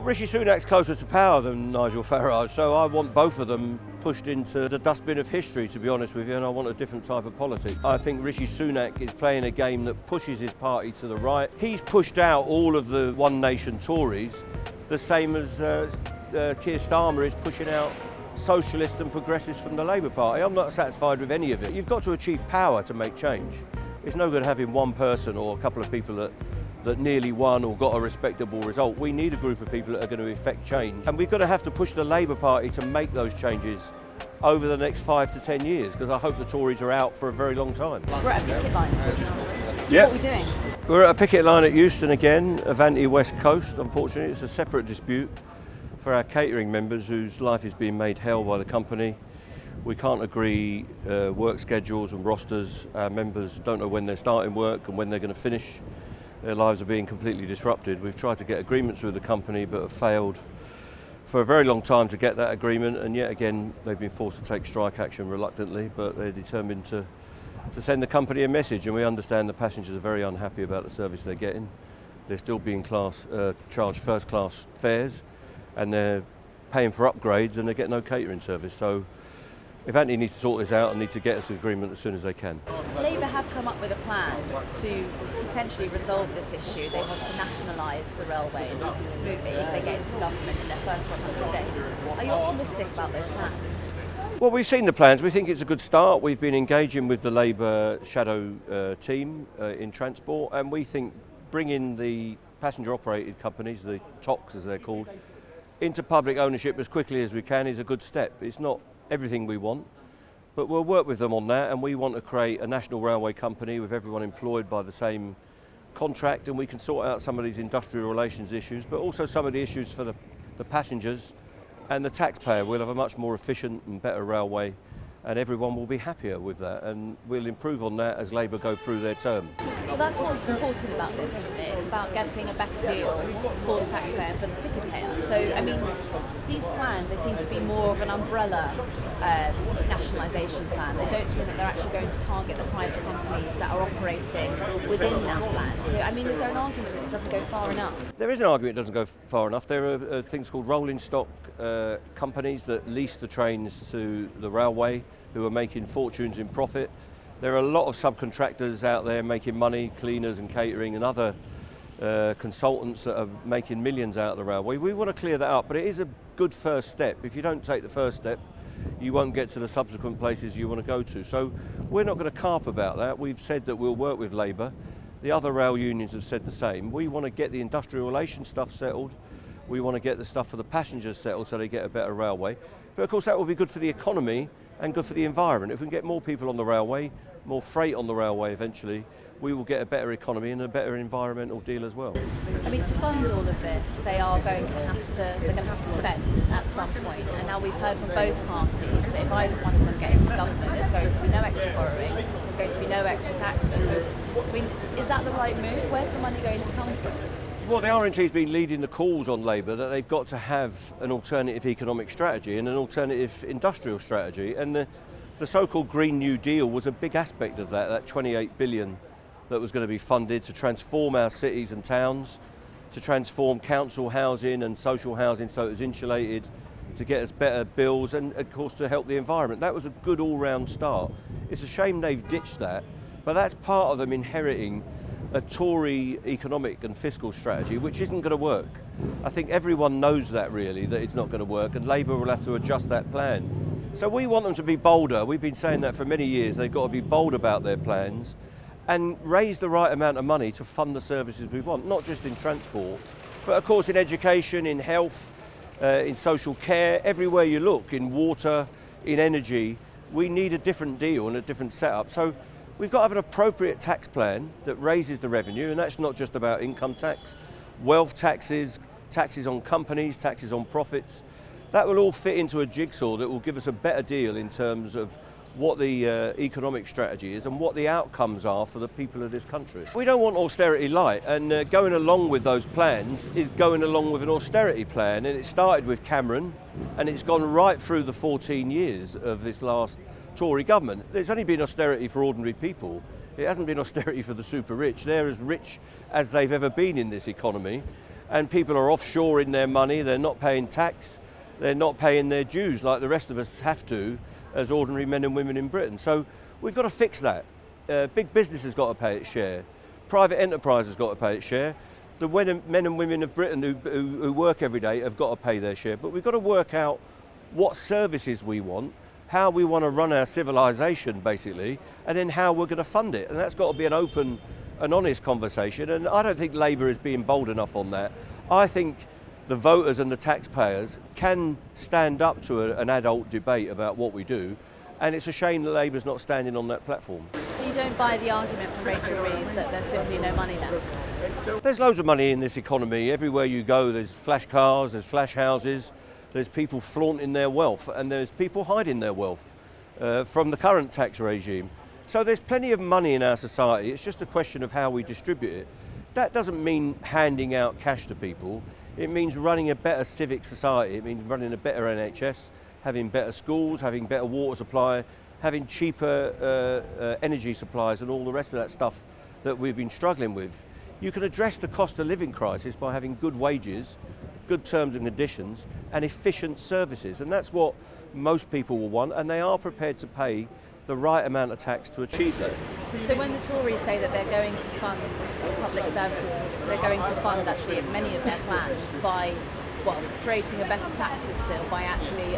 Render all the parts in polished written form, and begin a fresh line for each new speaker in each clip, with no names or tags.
Rishi Sunak's closer to power than Nigel Farage, so I want both of them pushed into the dustbin of history, to be honest with you, and I want a different type of politics. I think Rishi Sunak is playing a game that pushes his party to the right. He's pushed out all of the One Nation Tories, the same as Keir Starmer is pushing out socialists and progressives from the Labour Party. I'm not satisfied with any of it. You've got to achieve power to make change. It's no good having one person or a couple of people that nearly won or got a respectable result. We need a group of people that are going to effect change. And we've got to have to push the Labour Party to make those changes over the next 5 to 10 years, because I hope the Tories are out for a very long time.
We're at a picket line.
Yep.
What are we doing?
We're at a picket line at Euston again, Avanti West Coast. Unfortunately, it's a separate dispute for our catering members whose life is being made hell by the company. We can't agree work schedules and rosters. Our members don't know when they're starting work and when they're going to finish. Their lives are being completely disrupted. We've tried to get agreements with the company but have failed for a very long time to get that agreement, and yet again they've been forced to take strike action reluctantly, but they're determined to send the company a message, and we understand the passengers are very unhappy about the service they're getting. They're still being charged first class fares, and they're paying for upgrades and they get no catering service. So Avanti need to sort this out and need to get us an agreement as soon as they can.
Labour have come up with a plan to potentially resolve this issue. They want to nationalize the railways movie if they get into government in their first 100 days. Are you optimistic about those plans?
Well, we've seen the plans. We think it's a good start. We've been engaging with the Labour shadow team in transport, and we think bringing the passenger operated companies, the TOCs as they're called, into public ownership as quickly as we can is a good step. It's not everything we want, but we'll work with them on that, and we want to create a national railway company with everyone employed by the same contract, and we can sort out some of these industrial relations issues, but also some of the issues for the passengers and the taxpayer. We'll have a much more efficient and better railway, and everyone will be happier with that, and we'll improve on that as Labour go through their term.
Well, that's what's important about this, isn't it? It's about getting a better deal for the taxpayer and for the ticket payer. So, I mean, these plans, they seem to be more of an umbrella nationalisation plan. They don't seem that they're actually going to target the private companies that are operating within that plan. So, I mean, is there an argument that it doesn't go far enough?
There is an argument it doesn't go far enough. There are things called rolling stock companies that lease the trains to the railway who are making fortunes in profit. There are a lot of subcontractors out there making money, cleaners and catering and other consultants that are making millions out of the railway. We want to clear that up, but it is a good first step. If you don't take the first step, you won't get to the subsequent places you want to go to. So we're not going to carp about that. We've said that we'll work with Labour. The other rail unions have said the same. We want to get the industrial relations stuff settled. We want to get the stuff for the passengers settled so they get a better railway. But of course that will be good for the economy and good for the environment. If we can get more people on the railway, more freight on the railway eventually, we will get a better economy and a better environmental deal as well.
I mean, to fund all of this, they're going to have to spend at some point. And now we've heard from both parties that if either one of them get into government, there's going to be no extra borrowing, there's going to be no extra taxes. I mean, is that the right move? Where's the money going to come from?
Well, the RNT's been leading the calls on Labour that they've got to have an alternative economic strategy and an alternative industrial strategy, and the so-called Green New Deal was a big aspect of that 28 billion that was going to be funded to transform our cities and towns, to transform council housing and social housing so it was insulated, to get us better bills and of course to help the environment. That was a good all-round start. It's a shame they've ditched that, but that's part of them inheriting a Tory economic and fiscal strategy which isn't going to work. I think everyone knows that really, that it's not going to work, and Labour will have to adjust that plan. So we want them to be bolder. We've been saying that for many years. They've got to be bold about their plans and raise the right amount of money to fund the services we want, not just in transport, but of course in education, in health, in social care, everywhere you look, in water, in energy. We need a different deal and a different setup. So we've got to have an appropriate tax plan that raises the revenue, and that's not just about income tax, wealth taxes, taxes on companies, taxes on profits. That will all fit into a jigsaw that will give us a better deal in terms of what the economic strategy is and what the outcomes are for the people of this country. We don't want austerity light, and going along with those plans is going along with an austerity plan, and it started with Cameron and it's gone right through the 14 years of this last Tory government. There's only been austerity for ordinary people. It hasn't been austerity for the super rich. They're as rich as they've ever been in this economy, and people are offshoring their money, they're not paying tax, they're not paying their dues like the rest of us have to as ordinary men and women in Britain. So we've got to fix that. Big business has got to pay its share. Private enterprise has got to pay its share. The men and women of Britain who work every day have got to pay their share. But we've got to work out what services we want, how we want to run our civilization, basically, and then how we're going to fund it. And that's got to be an open and honest conversation. And I don't think Labour is being bold enough on that. I think the voters and the taxpayers can stand up to an adult debate about what we do. And it's a shame that Labour's not standing on that platform.
So you don't buy the argument from Rachel Reeves that there's simply no money left?
There's loads of money in this economy. Everywhere you go, there's flash cars, there's flash houses, there's people flaunting their wealth, and there's people hiding their wealth from the current tax regime. So there's plenty of money in our society. It's just a question of how we distribute it. That doesn't mean handing out cash to people. It means running a better civic society. It means running a better NHS, having better schools, having better water supply, having cheaper energy supplies and all the rest of that stuff that we've been struggling with. You can address the cost of living crisis by having good wages, good terms and conditions, and efficient services. And that's what most people will want, and they are prepared to pay the right amount of tax to achieve that.
So when the Tories say that they're going to fund public services, they're going to fund actually many of their plans by creating a better tax system, by actually,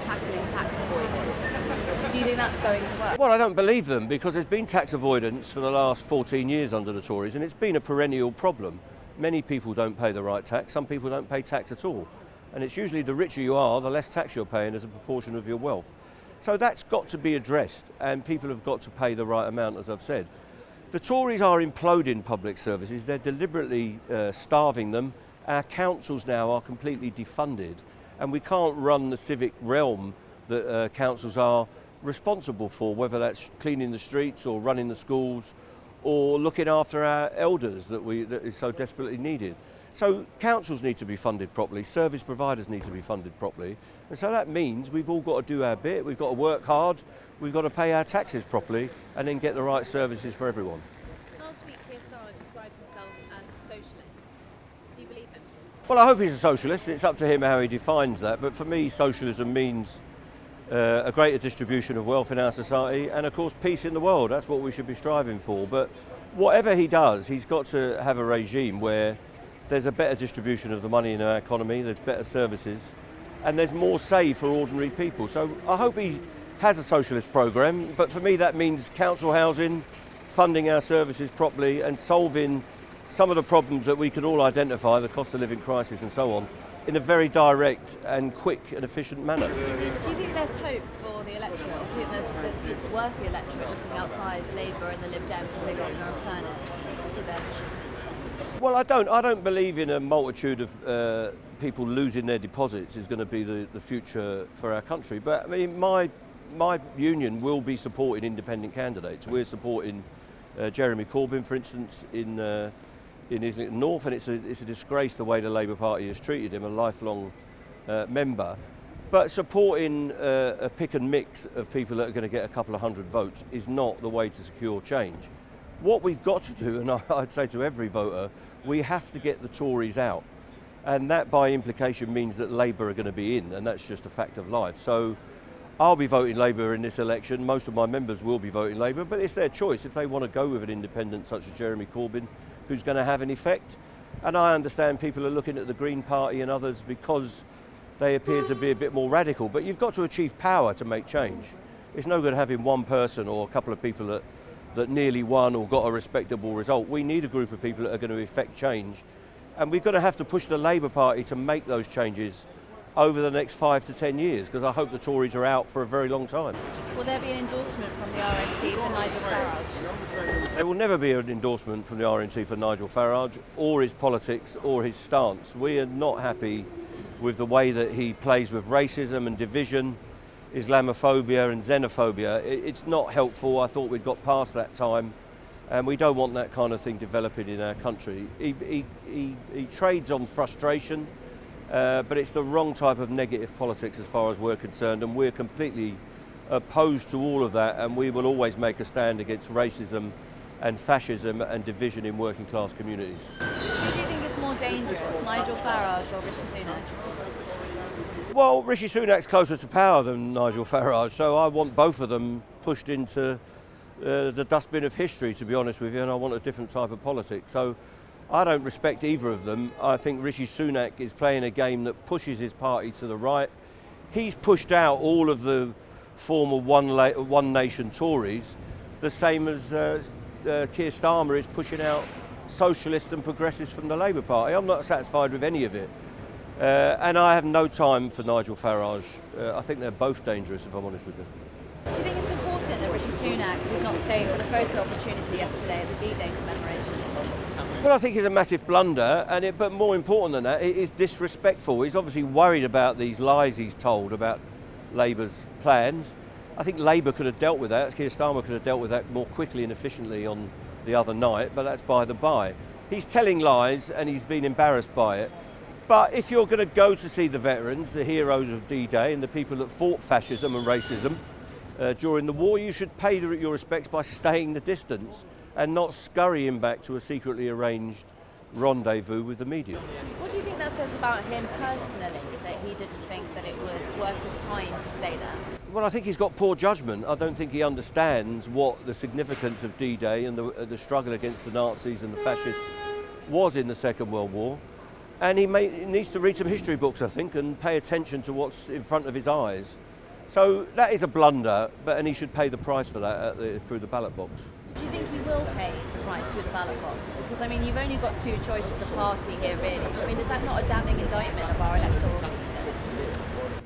tackling tax avoidance. Do you think that's going to work?
Well, I don't believe them, because there's been tax avoidance for the last 14 years under the Tories, and it's been a perennial problem. Many people don't pay the right tax, some people don't pay tax at all. And it's usually the richer you are, the less tax you're paying as a proportion of your wealth. So that's got to be addressed, and people have got to pay the right amount, as I've said. The Tories are imploding public services. They're deliberately starving them. Our councils now are completely defunded, and we can't run the civic realm that councils are responsible for, whether that's cleaning the streets or running the schools or looking after our elders that is so desperately needed. So councils need to be funded properly, service providers need to be funded properly, and so that means we've all got to do our bit, we've got to work hard, we've got to pay our taxes properly, and then get the right services for everyone.
Last week, Keir Starmer described himself as a socialist. Do you believe him?
Well, I hope he's a socialist. It's up to him how he defines that, but for me, socialism means a greater distribution of wealth in our society, and of course peace in the world. That's what we should be striving for. But whatever he does, he's got to have a regime where there's a better distribution of the money in our economy, there's better services, and there's more say for ordinary people. So I hope he has a socialist programme, but for me that means council housing, funding our services properly, and solving some of the problems that we can all identify, the cost of living crisis and so on, in a very direct and quick and efficient manner.
Do you think there's hope for the electorate? Do you think it's worth the electorate looking outside Labour and the Lib Dems so they've got an alternate to their missions?
Well, I don't believe in a multitude of people losing their deposits is going to be the future for our country. But I mean, my union will be supporting independent candidates. We're supporting Jeremy Corbyn, for instance, in Islington North, and it's a disgrace the way the Labour Party has treated him, a lifelong member. But supporting a pick and mix of people that are going to get a couple of hundred votes is not the way to secure change. What we've got to do, and I'd say to every voter, we have to get the Tories out. And that by implication means that Labour are going to be in, and that's just a fact of life. So I'll be voting Labour in this election. Most of my members will be voting Labour, but it's their choice if they want to go with an independent such as Jeremy Corbyn, who's going to have an effect. And I understand people are looking at the Green Party and others because they appear to be a bit more radical, but you've got to achieve power to make change. It's no good having one person or a couple of people that nearly won or got a respectable result. We need a group of people that are going to effect change, and we're going to have to push the Labour Party to make those changes over the next 5 to 10 years, because I hope the Tories are out for a very long time.
Will there be an endorsement from the RNT for Nigel Farage?
There will never be an endorsement from the RNT for Nigel Farage, or his politics, or his stance. We are not happy with the way that he plays with racism and division, Islamophobia and xenophobia. It's not helpful. I thought we'd got past that time, and we don't want that kind of thing developing in our country. He trades on frustration, but it's the wrong type of negative politics as far as we're concerned, and we're completely opposed to all of that, and we will always make a stand against racism and fascism and division in working class communities.
Do you think it's more dangerous, Nigel Farage or Rishi Sunak?
Well, Rishi Sunak's closer to power than Nigel Farage, so I want both of them pushed into the dustbin of history, to be honest with you, and I want a different type of politics. So I don't respect either of them. I think Rishi Sunak is playing a game that pushes his party to the right. He's pushed out all of the former One Nation Tories, the same as Keir Starmer is pushing out socialists and progressives from the Labour Party. I'm not satisfied with any of it. And I have no time for Nigel Farage. I think they're both dangerous, if I'm honest with you.
Do you think it's important that Rishi Sunak did not stay for the photo opportunity yesterday at the D-Day commemorations?
Well, I think it's a massive blunder, but more important than that, it is disrespectful. He's obviously worried about these lies he's told about Labour's plans. I think Labour could have dealt with that. Keir Starmer could have dealt with that more quickly and efficiently on the other night, but that's by the by. He's telling lies and he's been embarrassed by it. But if you're going to go to see the veterans, the heroes of D-Day and the people that fought fascism and racism during the war, you should pay your respects by staying the distance and not scurrying back to a secretly arranged rendezvous with the media.
What do you think that says about him personally, that he didn't think that it was worth his time to stay there?
Well, I think he's got poor judgment. I don't think he understands what the significance of D-Day and the struggle against the Nazis and the fascists was in the Second World War. And he needs to read some history books, I think, and pay attention to what's in front of his eyes. So that is a blunder, and he should pay the price for that through the ballot box.
Do you think he will pay the price through the ballot box? Because, I mean, you've only got two choices of party here, really. I mean, is that not a damning indictment of our electoral system?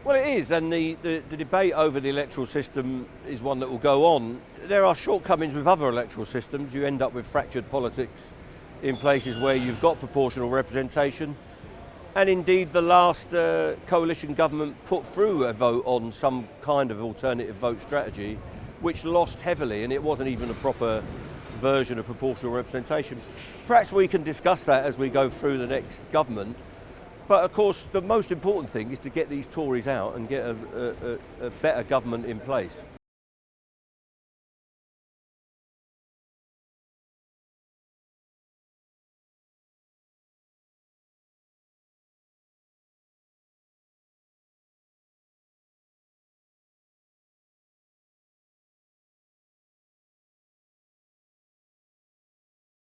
Well, it is, and the debate over the electoral system is one that will go on. There are shortcomings with other electoral systems. You end up with fractured politics in places where you've got proportional representation. And indeed, the last coalition government put through a vote on some kind of alternative vote strategy, which lost heavily, and it wasn't even a proper version of proportional representation. Perhaps we can discuss that as we go through the next government. But of course, the most important thing is to get these Tories out and get a better government in place.